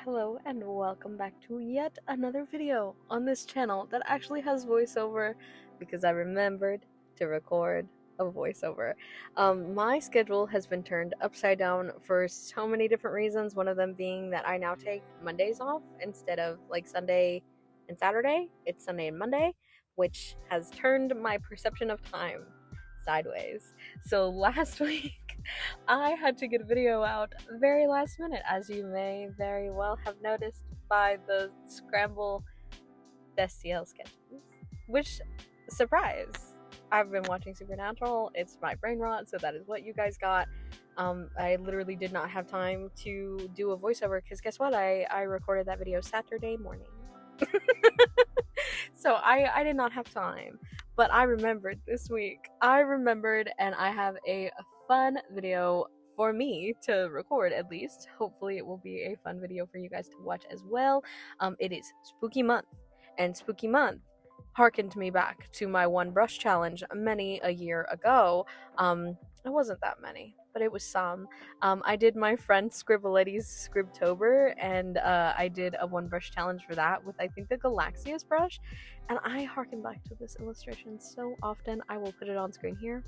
Hello and welcome back to yet another video on this channel that actually has voiceover because I remembered to record a voiceover. My schedule has been turned upside down for so many different reasons, one of them being that I now take Mondays off instead of like Sunday and Saturday. It's Sunday and Monday, which has turned my perception of time sideways. So last week I had to get a video out very last minute, as you may very well have noticed by the scramble bestial sketches. Which, surprise! I've been watching Supernatural, it's my brain rot, so that is what you guys got. I literally did not have time to do a voiceover, because guess what? I recorded that video Saturday morning. So I did not have time, but I remembered this week. I remembered, and I have a fun video for me to record, at least. Hopefully it will be a fun video for you guys to watch as well. It is Spooky Month, and Spooky Month harkened me back to my one brush challenge many a year ago. It wasn't that many, but it was some. I did my friend Scribbletty's Scribtober, and I did a one brush challenge for that with, I think, the Galaxius brush, and I harken back to this illustration so often. I will put it on screen here.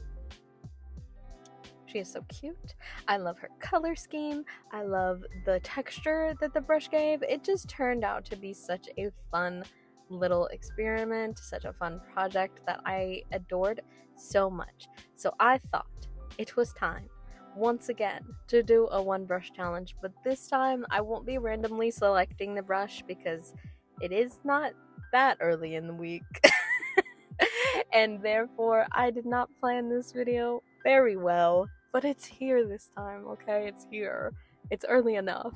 She is so cute. I love her color scheme. I love the texture that the brush gave. It just turned out to be such a fun little experiment, such a fun project that I adored so much. So I thought it was time once again to do a one brush challenge, but this time I won't be randomly selecting the brush because it is not that early in the week. And therefore I did not plan this video very well, but it's here this time, okay? It's here. It's early enough.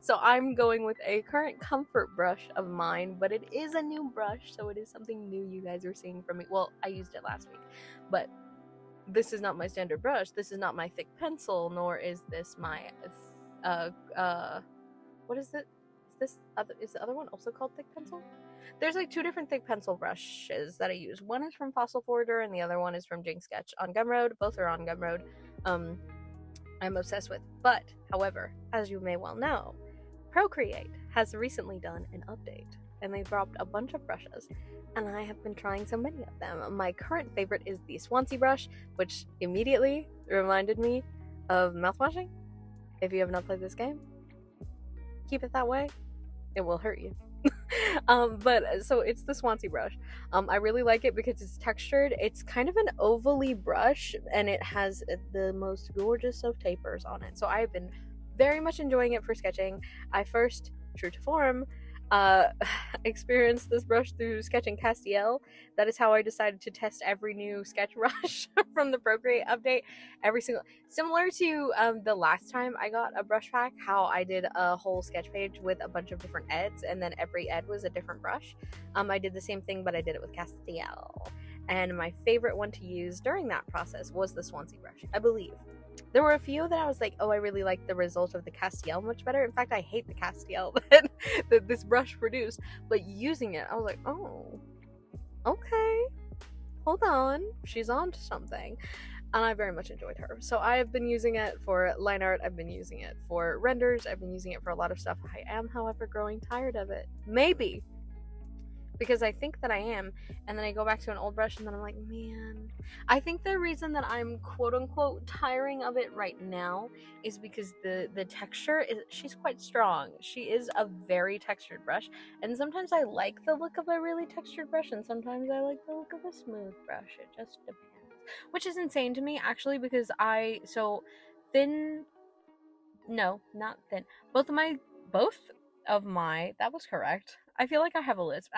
So I'm going with a current comfort brush of mine, but it is a new brush, so it is something new you guys are seeing from me. Well, I used it last week, but this is not my standard brush. This is not my thick pencil, nor is this my what is it? Is the other one also called thick pencil? There's like two different thick pencil brushes that I use. One is from Fossil Forger and the other one is from Jing Sketch on Gumroad. Both are on Gumroad. I'm obsessed with. But, however, as you may well know, Procreate has recently done an update and they dropped a bunch of brushes, and I have been trying so many of them. My current favorite is the Swansea brush, which immediately reminded me of mouthwashing. If you have not played this game, keep it that way. It will hurt you. But so it's the Swansea brush. I really like it because it's textured. It's kind of an ovally brush, and it has the most gorgeous of tapers on it. So I've been very much enjoying it for sketching. I first, true to form, experienced this brush through sketching Castiel. That is how I decided to test every new sketch brush from the Procreate update. Similar to the last time I got a brush pack, how I did a whole sketch page with a bunch of different eds, and then every ed was a different brush. I did the same thing, but I did it with Castiel. And my favorite one to use during that process was the Swansea brush, I believe. There were a few that I was like, oh, I really like the result of the Castiel much better. In fact, I hate the Castiel that this brush produced. But using it, I was like, oh, okay, hold on, she's on to something. And I very much enjoyed her. So I have been using it for line art, I've been using it for renders, I've been using it for a lot of stuff. I am, however, growing tired of it. Maybe because I think that I am, and then I go back to an old brush and then I'm like, man. I think the reason that I'm quote-unquote tiring of it right now is because the texture is, she's quite strong. She is a very textured brush, and sometimes I like the look of a really textured brush, and sometimes I like the look of a smooth brush. It just depends. Which is insane to me, actually, because both of my, that was correct. I feel like I have a lisp.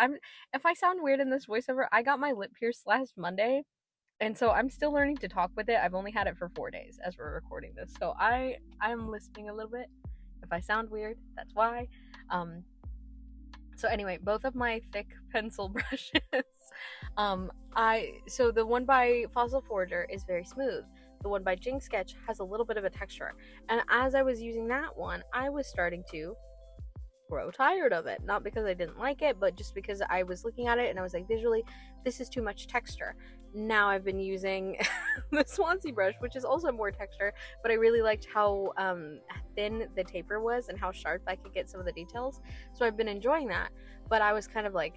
If I sound weird in this voiceover, I got my lip pierced last Monday, and so I'm still learning to talk with it. I've only had it for 4 days as we're recording this, so I'm lisping a little bit. If I sound weird, that's why. So anyway, both of my thick pencil brushes, so the one by Fossil Forger is very smooth. The one by Jing Sketch has a little bit of a texture, and as I was using that one, I was starting to grow tired of it. Not because I didn't like it, but just because I was looking at it and I was like, visually, this is too much texture. Now I've been using the Swansea brush, which is also more texture, but I really liked how thin the taper was and how sharp I could get some of the details. So I've been enjoying that, but I was kind of like,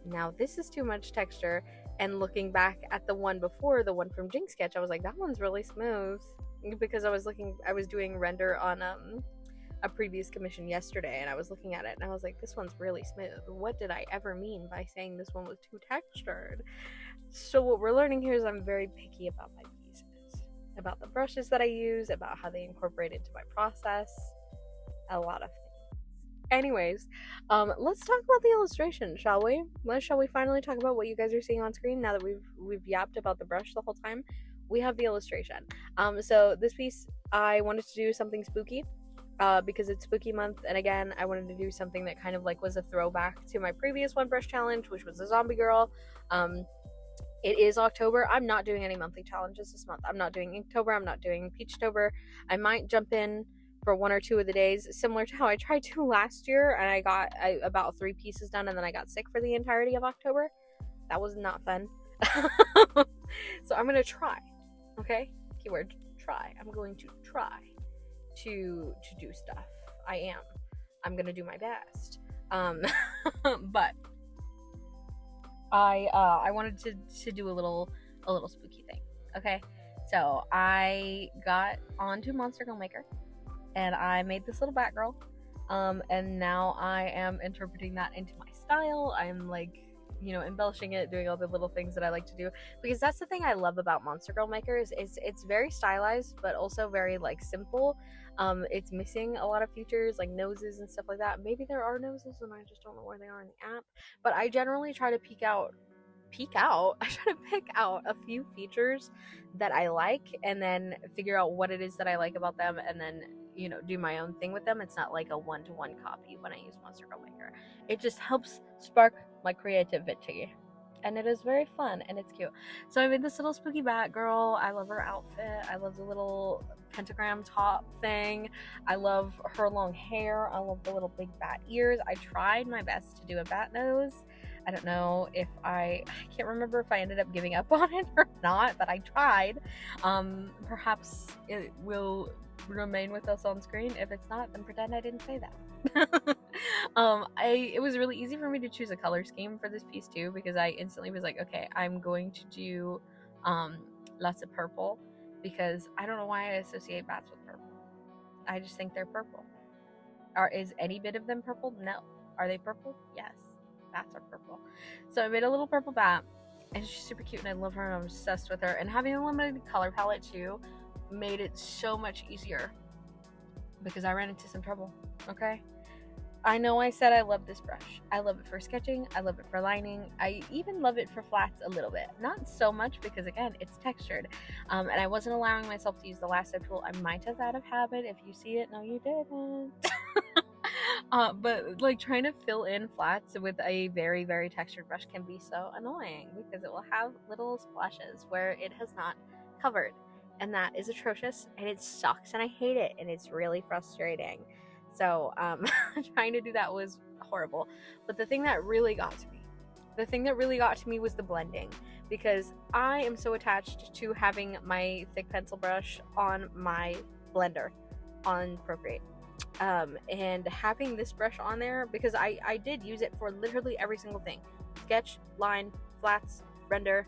now this is too much texture. And looking back at the one before, the one from Jinx Sketch, I was like, that one's really smooth, because I was doing render on a previous commission yesterday, and I was looking at it and I was like, this one's really smooth. What did I ever mean by saying this one was too textured? So what we're learning here is I'm very picky about my pieces, about the brushes that I use, about how they incorporate into my process, a lot of things. Anyways, let's talk about the illustration, shall we? Shall we finally talk about what you guys are seeing on screen now that we've yapped about the brush the whole time? We have the illustration. So this piece, I wanted to do something spooky, because it's spooky month, and again, I wanted to do something that kind of like was a throwback to my previous one brush challenge, which was a zombie girl. It is October. I'm not doing any monthly challenges this month. I'm not doing Inktober. I'm not doing Peachtober. I might jump in for 1 or 2 of the days, similar to how I tried to last year, and I got about 3 pieces done, and then I got sick for the entirety of October. That was not fun. So I'm gonna try. Okay, keyword try. I'm going to try to do stuff. I'm gonna do my best. But I wanted to do a little spooky thing. Okay, so I got onto Monster Girl Maker and I made this little Batgirl, and now I am interpreting that into my style. I'm like, embellishing it, doing all the little things that I like to do, because that's the thing I love about Monster Girl Maker is it's very stylized, but also very like simple. It's missing a lot of features like noses and stuff like that. Maybe there are noses and I just don't know where they are in the app, but I generally try to I try to pick out a few features that I like and then figure out what it is that I like about them, and then do my own thing with them. It's not like a one-to-one copy when I use Monster Girl Maker. It just helps spark my creativity, and it is very fun and it's cute. So I made this little spooky Batgirl. I love her outfit. I love the little pentagram top thing. I love her long hair. I love the little big bat ears. I tried my best to do a bat nose. I don't know if I can't remember if I ended up giving up on it or not, but I tried. Perhaps it will remain with us on screen. If it's not, then pretend I didn't say that. It was really easy for me to choose a color scheme for this piece too, because I instantly was like, okay, I'm going to do lots of purple, because I don't know why I associate bats with purple. I just think they're purple. Is any bit of them purple? No. Are they purple? Yes. Bats are purple. So I made a little purple bat, and she's super cute, and I love her, and I'm obsessed with her. And having a limited color palette too made it so much easier, because I ran into some trouble. Okay, I know I said I love this brush. I love it for sketching. I love it for lining. I even love it for flats a little bit. Not so much, because again, it's textured. And I wasn't allowing myself to use the lasso tool. I might have out of habit. If you see it, no, you didn't. But like trying to fill in flats with a very, very textured brush can be so annoying, because it will have little splashes where it has not covered, and that is atrocious, and it sucks, and I hate it, and it's really frustrating. So trying to do that was horrible. But the thing that really got to me was the blending, because I am so attached to having my thick pencil brush on my blender on Procreate. And having this brush on there, because I did use it for literally every single thing: sketch, line, flats, render,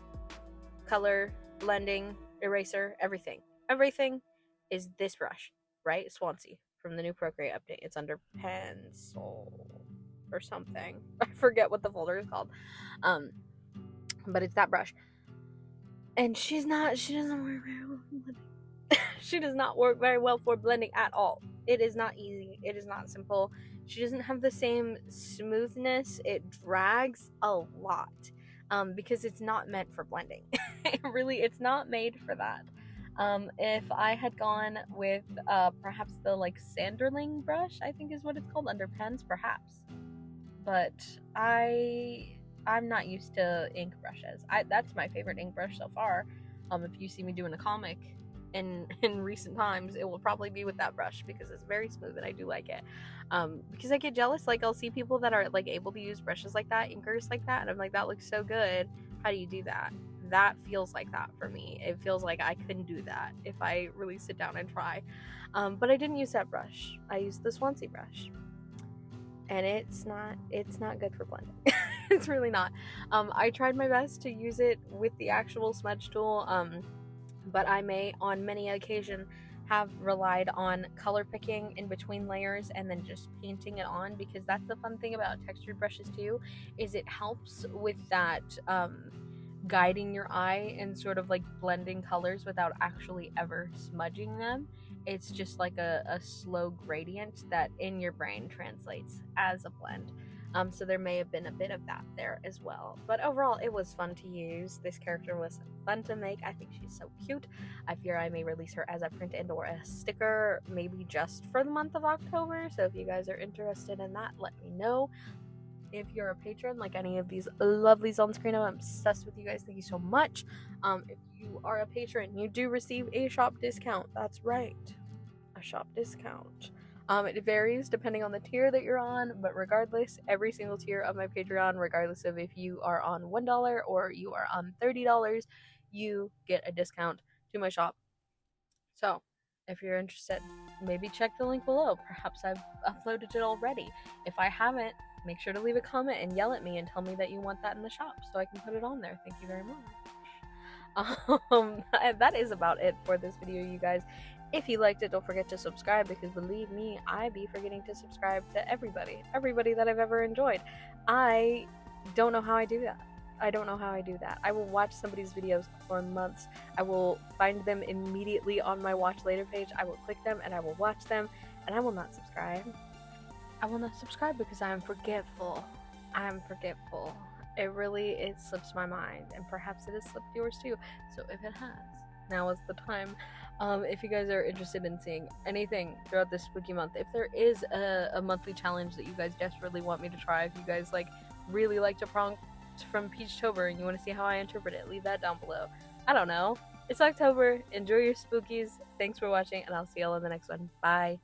color, blending, eraser, everything is this brush, right? Swansea from the new Procreate update. It's under pencil or something. I forget what the folder is called, but it's that brush. And she doesn't work very well for blending. She does not work very well for blending at all. It is not easy. It is not simple. She doesn't have the same smoothness. It drags a lot, because it's not meant for blending. It's not made for that. If I had gone with perhaps the like Sanderling brush, I think is what it's called, under pens, perhaps. But I'm not used to ink brushes. That's my favorite ink brush so far. If you see me doing a comic in recent times, it will probably be with that brush because it's very smooth and I do like it. Because I get jealous, like I'll see people that are like able to use brushes like that, inkers like that, and I'm like, that looks so good. How do you do that? That feels like that for me. It feels like I couldn't do that if I really sit down and try. But I didn't use that brush. I used the Swansea brush, and it's not good for blending. It's really not. I tried my best to use it with the actual smudge tool, but I may on many occasions have relied on color picking in between layers and then just painting it on, because that's the fun thing about textured brushes too, is it helps with that guiding your eye and sort of like blending colors without actually ever smudging them. It's just like a slow gradient that in your brain translates as a blend. So there may have been a bit of that there as well. But overall, it was fun to use. This character was fun to make. I think she's so cute. I fear I may release her as a print and or a sticker, maybe just for the month of October. So if you guys are interested in that, let me know. If you're a patron, like any of these lovelies on screen, I'm obsessed with you guys. Thank you so much. If you are a patron, you do receive a shop discount. That's right, a shop discount. It varies depending on the tier that you're on, but regardless, every single tier of my Patreon, regardless of if you are on $1 or you are on $30, you get a discount to my shop. So, if you're interested, maybe check the link below. Perhaps I've uploaded it already. If I haven't, make sure to leave a comment and yell at me and tell me that you want that in the shop so I can put it on there. Thank you very much. That is about it for this video, you guys. If you liked it, don't forget to subscribe, because believe me, I be forgetting to subscribe to everybody that I've ever enjoyed. I don't know how I do that. I will watch somebody's videos for months. I will find them immediately on my watch later page. I will click them and I will watch them, and I will not subscribe. I will not subscribe because I am forgetful. It really slips my mind, and perhaps it has slipped yours too. So if it has, now is the time. If you guys are interested in seeing anything throughout this spooky month, if there is a monthly challenge that you guys desperately want me to try, if you guys really like to prompt from Peachtober and you want to see how I interpret it, leave that down below. I don't know. It's October. Enjoy your spookies. Thanks for watching, and I'll see y'all in the next one. Bye.